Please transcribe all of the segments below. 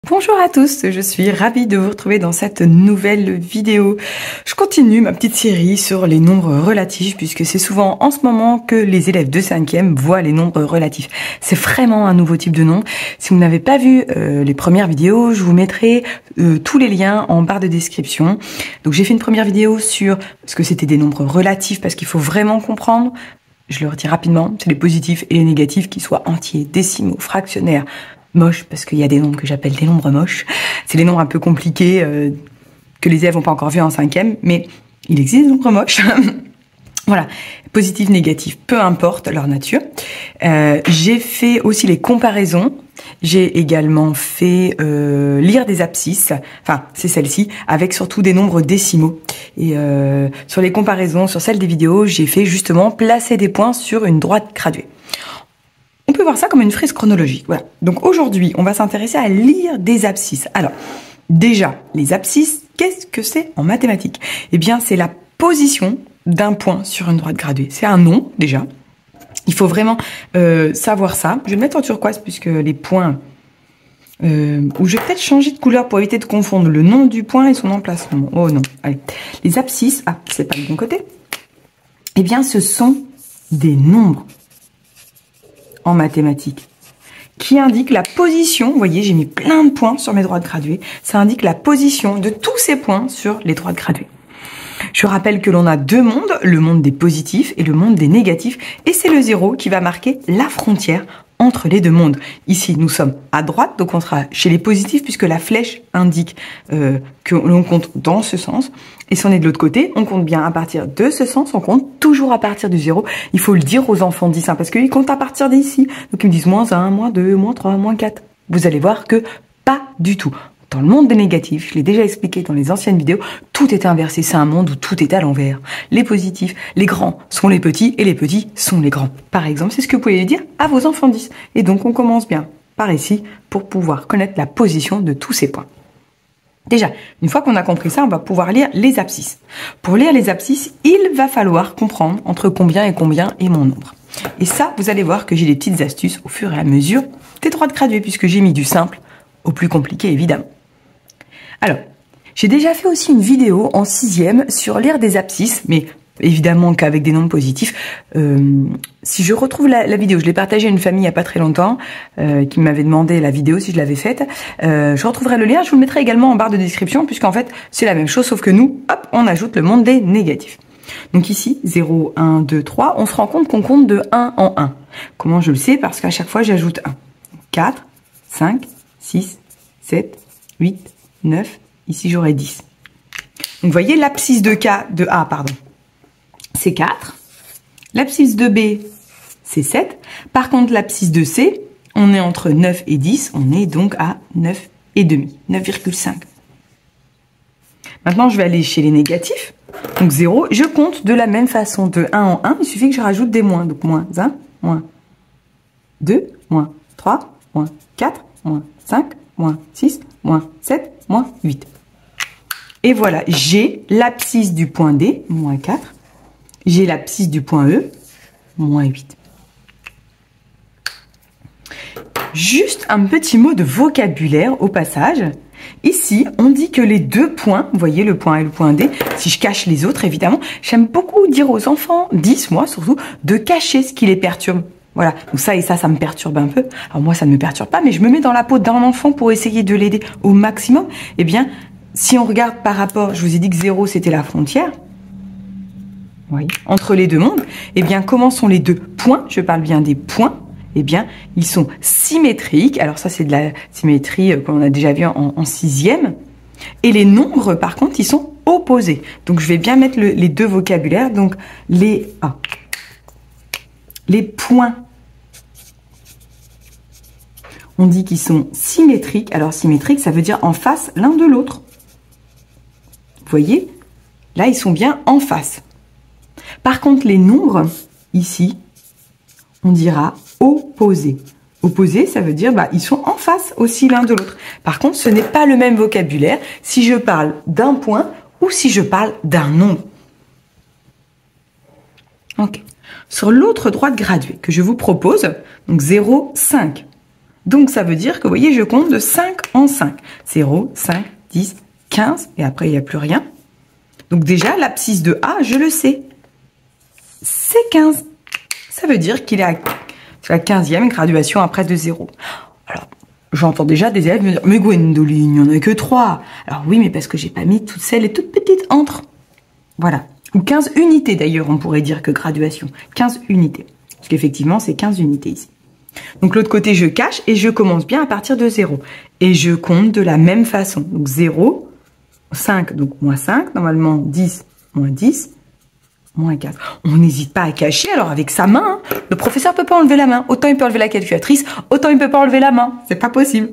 Bonjour à tous, je suis ravie de vous retrouver dans cette nouvelle vidéo. Je continue ma petite série sur les nombres relatifs puisque c'est souvent en ce moment que les élèves de 5e voient les nombres relatifs. C'est vraiment un nouveau type de nombre. Si vous n'avez pas vu les premières vidéos, je vous mettrai tous les liens en barre de description. Donc j'ai fait une première vidéo sur ce que c'était des nombres relatifs parce qu'il faut vraiment comprendre. Je le retire rapidement, c'est les positifs et les négatifs, qu'ils soient entiers, décimaux, fractionnaires, moches, parce qu'il y a des nombres que j'appelle des nombres moches. C'est les nombres un peu compliqués que les élèves n'ont pas encore vus en 5e, mais il existe des nombres moches. Voilà, positifs, négatifs, peu importe leur nature. J'ai fait aussi les comparaisons. J'ai également fait lire des abscisses, enfin c'est celle-ci, avec surtout des nombres décimaux. Et sur les comparaisons, sur celle des vidéos, j'ai fait justement placer des points sur une droite graduée. On peut voir ça comme une frise chronologique. Voilà. Donc aujourd'hui, on va s'intéresser à lire des abscisses. Alors, déjà, les abscisses, qu'est-ce que c'est en mathématiques? Eh bien, c'est la position d'un point sur une droite graduée. C'est un nom, déjà. Il faut vraiment savoir ça. Je vais le mettre en turquoise puisque les points... ou je vais peut-être changer de couleur pour éviter de confondre le nom du point et son emplacement. Oh non, allez. Les abscisses, c'est pas le bon côté. Eh bien, ce sont des nombres en mathématiques qui indiquent la position. Vous voyez, j'ai mis plein de points sur mes droites graduées. Ça indique la position de tous ces points sur les droites graduées. Je rappelle que l'on a deux mondes, le monde des positifs et le monde des négatifs, et c'est le 0 qui va marquer la frontière entre les deux mondes. Ici, nous sommes à droite, donc on sera chez les positifs puisque la flèche indique que l'on compte dans ce sens. Et si on est de l'autre côté, on compte bien à partir de ce sens, on compte toujours à partir du 0. Il faut le dire aux enfants 10, parce qu'ils comptent à partir d'ici. Donc ils me disent moins 1, moins 2, moins 3, moins 4. Vous allez voir que pas du tout. Dans le monde des négatifs, je l'ai déjà expliqué dans les anciennes vidéos, tout est inversé. C'est un monde où tout est à l'envers. Les positifs, les grands sont les petits et les petits sont les grands. Par exemple, c'est ce que vous pouvez dire à vos enfants 10. Et donc, on commence bien par ici pour pouvoir connaître la position de tous ces points. Déjà, une fois qu'on a compris ça, on va pouvoir lire les abscisses. Pour lire les abscisses, il va falloir comprendre entre combien est mon nombre. Et ça, vous allez voir que j'ai des petites astuces au fur et à mesure des droites graduées, puisque j'ai mis du simple au plus compliqué, évidemment. Alors, j'ai déjà fait aussi une vidéo en 6e sur lire des abscisses, mais évidemment qu'avec des nombres positifs. Si je retrouve la vidéo, je l'ai partagée à une famille il n'y a pas très longtemps, qui m'avait demandé la vidéo si je l'avais faite. Je retrouverai le lien, je vous le mettrai également en barre de description, puisqu'en fait, c'est la même chose, sauf que nous, hop, on ajoute le monde des négatifs. Donc ici, 0, 1, 2, 3, on se rend compte qu'on compte de 1 en 1. Comment je le sais? Parce qu'à chaque fois, j'ajoute 1. 4, 5, 6, 7, 8, 9, ici j'aurai 10. Donc vous voyez, l'abscisse de A, c'est 4. L'abscisse de B, c'est 7. Par contre, l'abscisse de C, on est entre 9 et 10. On est donc à 9,5, 9,5. Maintenant, je vais aller chez les négatifs. Donc 0, je compte de la même façon de 1 en 1. Il suffit que je rajoute des moins. Donc moins 1, moins 2, moins 3, moins 4, moins 5, moins 6, moins 7, moins 8. Et voilà, j'ai l'abscisse du point D, moins 4. J'ai l'abscisse du point E, moins 8. Juste un petit mot de vocabulaire au passage. Ici, on dit que les deux points, vous voyez le point A et le point D, si je cache les autres évidemment, j'aime beaucoup dire aux enfants, 10 moi surtout, de cacher ce qui les perturbe. Voilà, donc ça et ça me perturbe un peu. Alors moi, ça ne me perturbe pas, mais je me mets dans la peau d'un enfant pour essayer de l'aider au maximum. Eh bien, si on regarde par rapport, je vous ai dit que 0, c'était la frontière, oui, entre les deux mondes, eh bien, comment sont les deux points? Je parle bien des points. Eh bien, ils sont symétriques. Alors ça, c'est de la symétrie qu'on a déjà vu en 6e. Et les nombres, par contre, ils sont opposés. Donc, je vais bien mettre les deux vocabulaires. Donc, les points, on dit qu'ils sont symétriques. Alors, symétrique, ça veut dire en face l'un de l'autre. Vous voyez? Là, ils sont bien en face. Par contre, les nombres, ici, on dira opposés. Opposés, ça veut dire ils sont en face aussi l'un de l'autre. Par contre, ce n'est pas le même vocabulaire si je parle d'un point ou si je parle d'un nombre. Ok. Sur l'autre droite graduée que je vous propose, donc 0, 5. Donc, ça veut dire que, vous voyez, je compte de 5 en 5. 0, 5, 10, 15, et après, il n'y a plus rien. Donc, déjà, l'abscisse de A, je le sais. C'est 15. Ça veut dire qu'il est à la 15e graduation après de 0. Alors, j'entends déjà des élèves me dire « Mais Gwendoline, il n'y en a que 3 !» Alors oui, mais parce que j'ai pas mis toutes celles et toutes petites entre. Voilà. Ou 15 unités d'ailleurs, on pourrait dire que graduation. 15 unités. Parce qu'effectivement, c'est 15 unités ici. Donc l'autre côté, je cache et je commence bien à partir de 0. Et je compte de la même façon. Donc 0, 5, donc moins 5. Normalement, 10, moins 10, moins 15. On n'hésite pas à cacher. Alors avec sa main, hein, le professeur peut pas enlever la main. Autant il peut enlever la calculatrice, autant il peut pas enlever la main. C'est pas possible.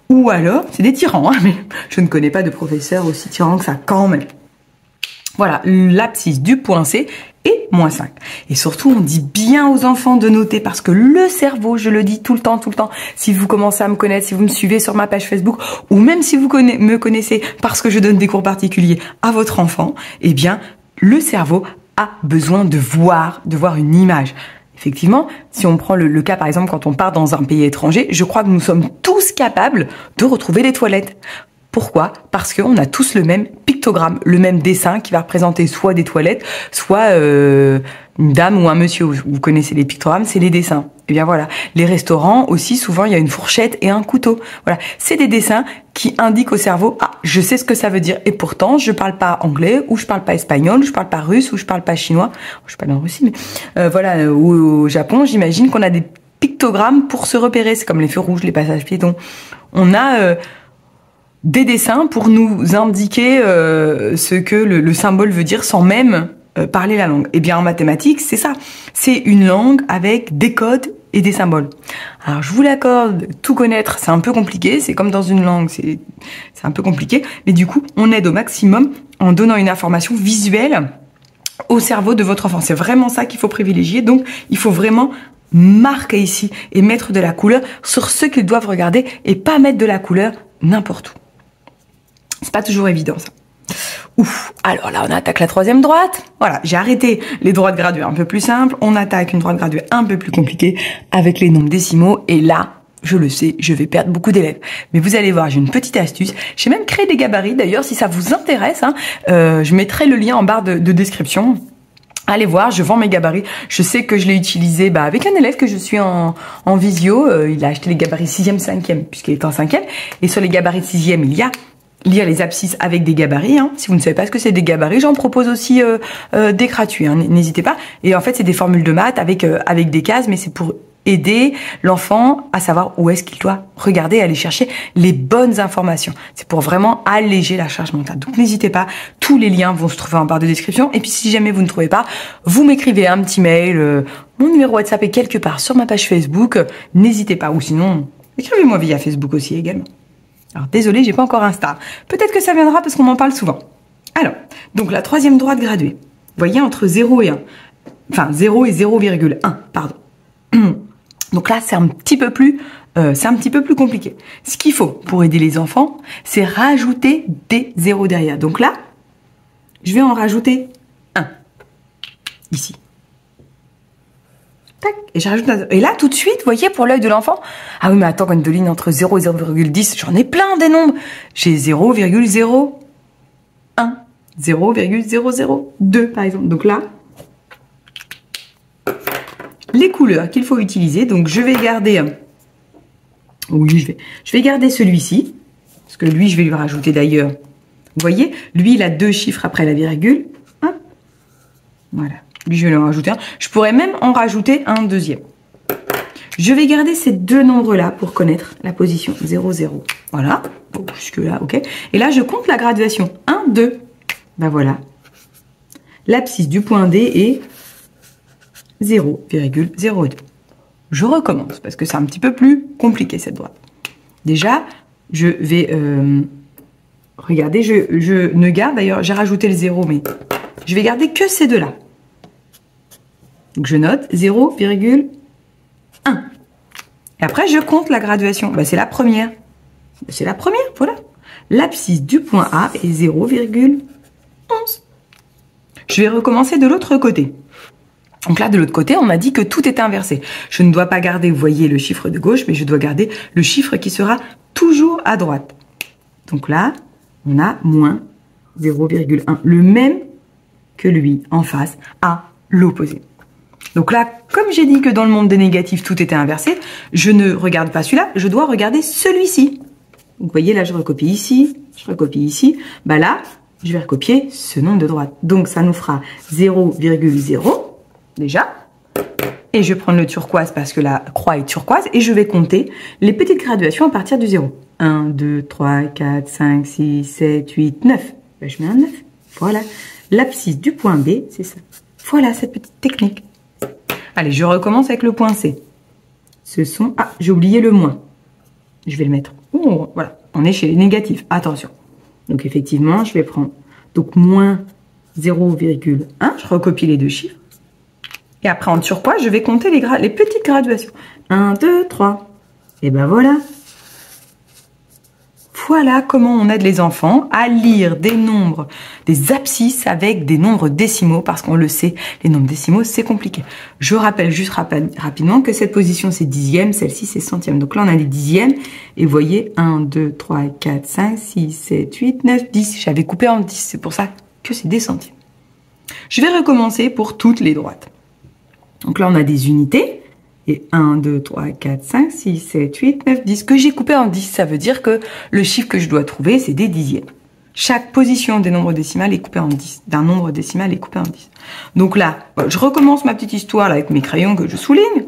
Ou alors, c'est des tyrans. Hein, mais je ne connais pas de professeur aussi tyran que ça quand même. Voilà, l'abscisse du point C est moins 5. Et surtout, on dit bien aux enfants de noter parce que le cerveau, je le dis tout le temps, si vous commencez à me connaître, si vous me suivez sur ma page Facebook, ou même si vous me connaissez parce que je donne des cours particuliers à votre enfant, eh bien, le cerveau a besoin de voir une image. Effectivement, si on prend le cas, par exemple, quand on part dans un pays étranger, je crois que nous sommes tous capables de retrouver les toilettes. Pourquoi? Parce qu'on a tous le même pictogramme, le même dessin qui va représenter soit des toilettes, soit une dame ou un monsieur. Vous connaissez les pictogrammes, c'est les dessins. Et bien voilà, les restaurants aussi, souvent il y a une fourchette et un couteau. Voilà, c'est des dessins qui indiquent au cerveau, ah, je sais ce que ça veut dire. Et pourtant, je parle pas anglais, ou je parle pas espagnol, ou je parle pas russe, ou je parle pas chinois. Je suis pas en Russie, mais voilà, ou au Japon, j'imagine qu'on a des pictogrammes pour se repérer. C'est comme les feux rouges, les passages piétons. On a des dessins pour nous indiquer ce que le symbole veut dire sans même parler la langue. Eh bien, en mathématiques, c'est ça. C'est une langue avec des codes et des symboles. Alors, je vous l'accorde, tout connaître, c'est un peu compliqué. C'est comme dans une langue, c'est un peu compliqué. Mais du coup, on aide au maximum en donnant une information visuelle au cerveau de votre enfant. C'est vraiment ça qu'il faut privilégier. Donc, il faut vraiment marquer ici et mettre de la couleur sur ce qu'ils doivent regarder et pas mettre de la couleur n'importe où. C'est pas toujours évident, ça. Ouf. Alors là, on attaque la troisième droite. Voilà, j'ai arrêté les droites graduées un peu plus simples. On attaque une droite graduée un peu plus compliquée avec les nombres décimaux. Et là, je le sais, je vais perdre beaucoup d'élèves. Mais vous allez voir, j'ai une petite astuce. J'ai même créé des gabarits. D'ailleurs, si ça vous intéresse, hein, je mettrai le lien en barre de description. Allez voir, je vends mes gabarits. Je sais que je l'ai utilisé avec un élève que je suis en visio. Il a acheté les gabarits 6e, 5e, puisqu'il est en 5e. Et sur les gabarits de 6e, il y a lire les abscisses avec des gabarits. Hein. Si vous ne savez pas ce que c'est des gabarits, j'en propose aussi des gratuits. Hein. N'hésitez pas. Et en fait, c'est des formules de maths avec des cases, mais c'est pour aider l'enfant à savoir où est-ce qu'il doit regarder et aller chercher les bonnes informations. C'est pour vraiment alléger la charge mentale. Donc n'hésitez pas, tous les liens vont se trouver en barre de description. Et puis si jamais vous ne trouvez pas, vous m'écrivez un petit mail, mon numéro WhatsApp est quelque part sur ma page Facebook. N'hésitez pas, ou sinon, écrivez-moi via Facebook aussi également. Alors désolé, j'ai pas encore Insta. Peut-être que ça viendra parce qu'on m'en parle souvent. Alors, donc la troisième droite graduée. Vous voyez, entre 0 et 1. Enfin, 0 et 0,1, pardon. Donc là, c'est un petit peu plus compliqué. Ce qu'il faut pour aider les enfants, c'est rajouter des zéros derrière. Donc là, je vais en rajouter 1. Ici. Tac, et je rajoute un... Et là, tout de suite, vous voyez, pour l'œil de l'enfant, ah oui, mais attends, Gwendoline, entre 0 et 0,10, j'en ai plein des nombres. J'ai 0,01, 0,002, par exemple. Donc là, les couleurs qu'il faut utiliser. Donc, je vais garder... Oui, je vais garder celui-ci. Parce que lui, je vais lui rajouter d'ailleurs. Vous voyez, lui, il a 2 chiffres après la virgule. Hop. Voilà. Lui, je vais lui en rajouter un. Je pourrais même en rajouter un deuxième. Je vais garder ces deux nombres-là pour connaître la position 0, 0. Voilà. Bon, jusque-là, ok. Et là, je compte la graduation. 1, 2. Ben voilà. L'abscisse du point D est 0,02. Je recommence parce que c'est un petit peu plus compliqué cette droite. Déjà, je vais... regardez, je ne garde... D'ailleurs, j'ai rajouté le 0, mais je vais garder que ces deux-là. Donc, je note 0,1. Et après, je compte la graduation. Ben, c'est la première. C'est la première, voilà. L'abscisse du point A est 0,11. Je vais recommencer de l'autre côté. Donc là, de l'autre côté, on a dit que tout était inversé. Je ne dois pas garder, vous voyez, le chiffre de gauche, mais je dois garder le chiffre qui sera toujours à droite. Donc là, on a moins 0,1, le même que lui en face, à l'opposé. Donc là, comme j'ai dit que dans le monde des négatifs, tout était inversé, je ne regarde pas celui-là, je dois regarder celui-ci. Donc vous voyez, là, je recopie ici, je recopie ici. Bah là, je vais recopier ce nombre de droite. Donc ça nous fera 0,0 déjà. Et je vais prendre le turquoise parce que la croix est turquoise et je vais compter les petites graduations à partir du 0. 1, 2, 3, 4, 5, 6, 7, 8, 9. Ben, je mets un 9. Voilà. L'abscisse du point B, c'est ça. Voilà cette petite technique. Allez, je recommence avec le point C. Ce sont... Ah, j'ai oublié le moins. Je vais le mettre. Oh, voilà. On est chez les négatifs. Attention. Donc effectivement, je vais prendre donc moins 0,1. Je recopie les deux chiffres. Et après, en turquoise, je vais compter les petites graduations. 1, 2, 3. Et ben voilà. Voilà comment on aide les enfants à lire des nombres, des abscisses avec des nombres décimaux, parce qu'on le sait, les nombres décimaux, c'est compliqué. Je rappelle juste rapidement que cette position, c'est dixième, celle-ci, c'est centième. Donc là, on a les dixièmes, et vous voyez, 1, 2, 3, 4, 5, 6, 7, 8, 9, 10. J'avais coupé en 10, c'est pour ça que c'est des centièmes. Je vais recommencer pour toutes les droites. Donc là, on a des unités. Et 1, 2, 3, 4, 5, 6, 7, 8, 9, 10. Que j'ai coupé en 10, ça veut dire que le chiffre que je dois trouver, c'est des dixièmes. Chaque position des nombres décimales est coupée en 10. D'un nombre décimal est coupé en 10. Donc là, je recommence ma petite histoire là, avec mes crayons que je souligne.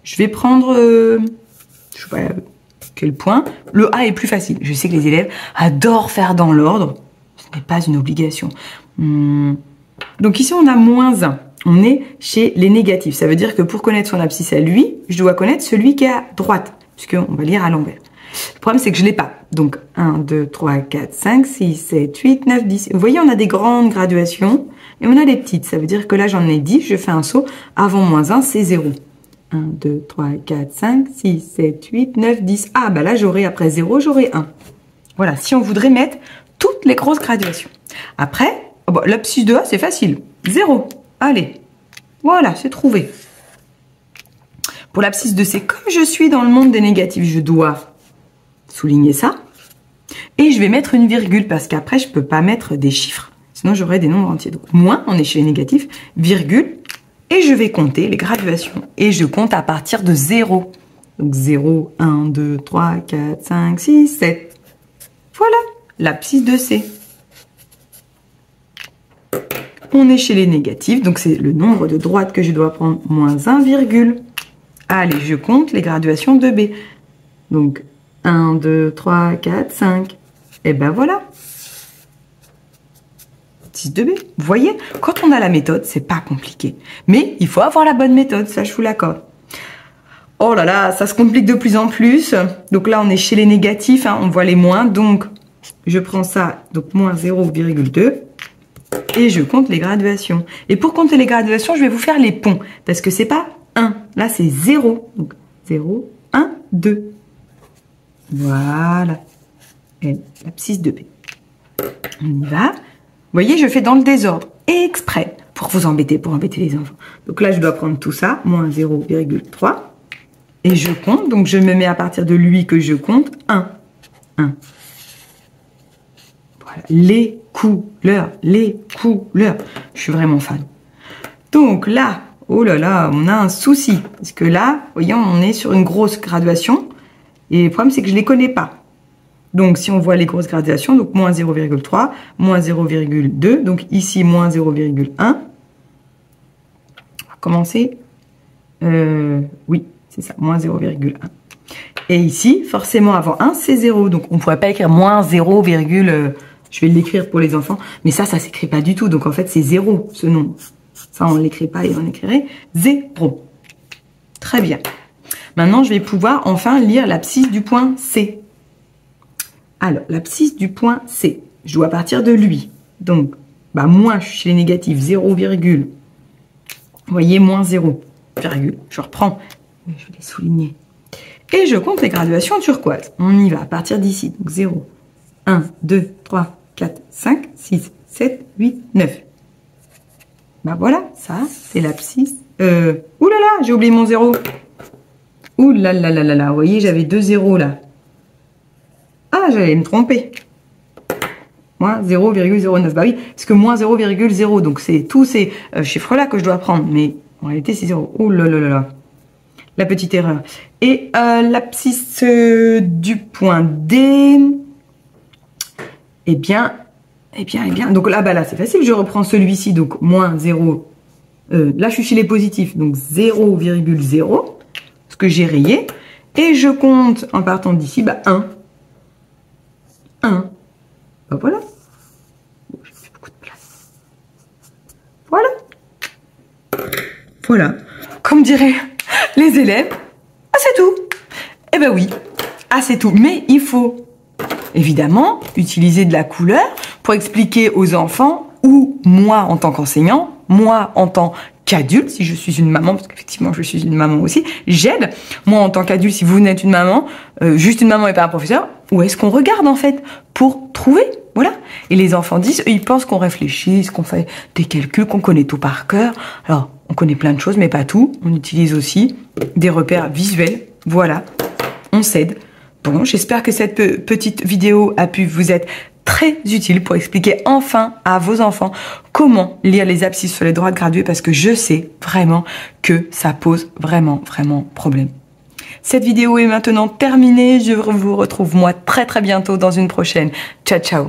Je vais prendre, je sais pas quel point. Le A est plus facile. Je sais que les élèves adorent faire dans l'ordre. Ce n'est pas une obligation. Donc ici, on a moins 1. On est chez les négatifs. Ça veut dire que pour connaître son abscisse à lui, je dois connaître celui qui est à droite, puisqu'on va lire à l'envers. Le problème, c'est que je ne l'ai pas. Donc, 1, 2, 3, 4, 5, 6, 7, 8, 9, 10. Vous voyez, on a des grandes graduations et on a des petites. Ça veut dire que là, j'en ai 10. Je fais un saut. Avant moins 1, c'est 0. 1, 2, 3, 4, 5, 6, 7, 8, 9, 10. Ah, bah là, j'aurai après 0, j'aurai 1. Voilà, si on voudrait mettre toutes les grosses graduations. Après, oh bah, l'abscisse de A, c'est facile. 0. Allez, voilà, c'est trouvé. Pour l'abscisse de C, comme je suis dans le monde des négatifs, je dois souligner ça. Et je vais mettre une virgule, parce qu'après, je ne peux pas mettre des chiffres. Sinon, j'aurai des nombres entiers. Donc, moins, on est chez les négatifs, virgule. Et je vais compter les graduations. Et je compte à partir de 0. Donc, 0, 1, 2, 3, 4, 5, 6, 7. Voilà, l'abscisse de C. On est chez les négatifs, donc c'est le nombre de droites que je dois prendre, moins 1, virgule. Allez, je compte les graduations de B. Donc, 1, 2, 3, 4, 5. Et ben voilà. 6 de B. Vous voyez, quand on a la méthode, c'est pas compliqué. Mais il faut avoir la bonne méthode, ça je vous l'accorde. Oh là là, ça se complique de plus en plus. Donc là, on est chez les négatifs, hein, on voit les moins. Donc, je prends ça, donc moins 0,2. Et je compte les graduations. Et pour compter les graduations, je vais vous faire les ponts. Parce que c'est pas 1. Là, c'est 0. Donc, 0, 1, 2. Voilà. Et l'abscisse de B. On y va. Vous voyez, je fais dans le désordre. Exprès. Pour vous embêter, pour embêter les enfants. Donc là, je dois prendre tout ça. Moins 0,3. Et je compte. Donc, je me mets à partir de lui que je compte. 1. 1. Voilà. Les couleurs. Je suis vraiment fan. Donc là, oh là là, on a un souci. Parce que là, voyons, on est sur une grosse graduation. Et le problème, c'est que je ne les connais pas. Donc, si on voit les grosses graduations, donc moins 0,3, moins 0,2. Donc ici, moins 0,1. On va commencer. Oui, c'est ça, moins 0,1. Et ici, forcément, avant 1, c'est 0. Donc, on ne pourrait pas écrire moins 0, je vais l'écrire pour les enfants. Mais ça s'écrit pas du tout. Donc, en fait, c'est 0, ce nombre. Ça, on ne l'écrit pas et on écrirait 0. Très bien. Maintenant, je vais pouvoir enfin lire l'abscisse du point C. Alors, l'abscisse du point C, je dois partir de lui. Donc, bah, moins, je suis chez les négatifs, 0, virgule. Vous voyez, moins 0, virgule. Je reprends. Je vais les souligner. Et je compte les graduations turquoises. On y va à partir d'ici. Donc, 0, 1, 2, 3, 4, 5, 6, 7, 8, 9. Bah voilà, ça, c'est l'abscisse. Ouh là là, j'ai oublié mon 0. Ouh là là là là là, vous voyez, j'avais 2 zéros là. Ah, j'allais me tromper. Moins 0,09. Bah oui, parce que moins 0,0, donc c'est tous ces chiffres-là que je dois prendre. Mais en réalité, c'est 0. Ouh là là là là. La petite erreur. Et l'abscisse du point D. Eh bien. Donc là, bah là, c'est facile. Je reprends celui-ci, donc moins 0. Là, je suis chez les positifs, donc 0,0. Ce que j'ai rayé. Et je compte, en partant d'ici, bah 1. 1. Bah voilà. J'ai fait beaucoup de place. Voilà. Voilà. Comme diraient les élèves, ah c'est tout. Eh ben oui, ah c'est tout. Mais il faut évidemment utiliser de la couleur pour expliquer aux enfants, ou moi en tant qu'enseignant, moi en tant qu'adulte, si je suis une maman, parce qu'effectivement je suis une maman aussi, j'aide. Moi en tant qu'adulte, si vous n'êtes une maman, juste une maman et pas un professeur, où est-ce qu'on regarde en fait pour trouver? Voilà. Et les enfants disent, eux, ils pensent qu'on réfléchit, qu'on fait des calculs, qu'on connaît tout par cœur. Alors, on connaît plein de choses, mais pas tout. On utilise aussi des repères visuels. Voilà. On s'aide. Bon, j'espère que cette petite vidéo a pu vous être très utile pour expliquer enfin à vos enfants comment lire les abscisses sur les droites graduées, parce que je sais vraiment que ça pose vraiment problème. Cette vidéo est maintenant terminée. Je vous retrouve moi très bientôt dans une prochaine. Ciao, ciao.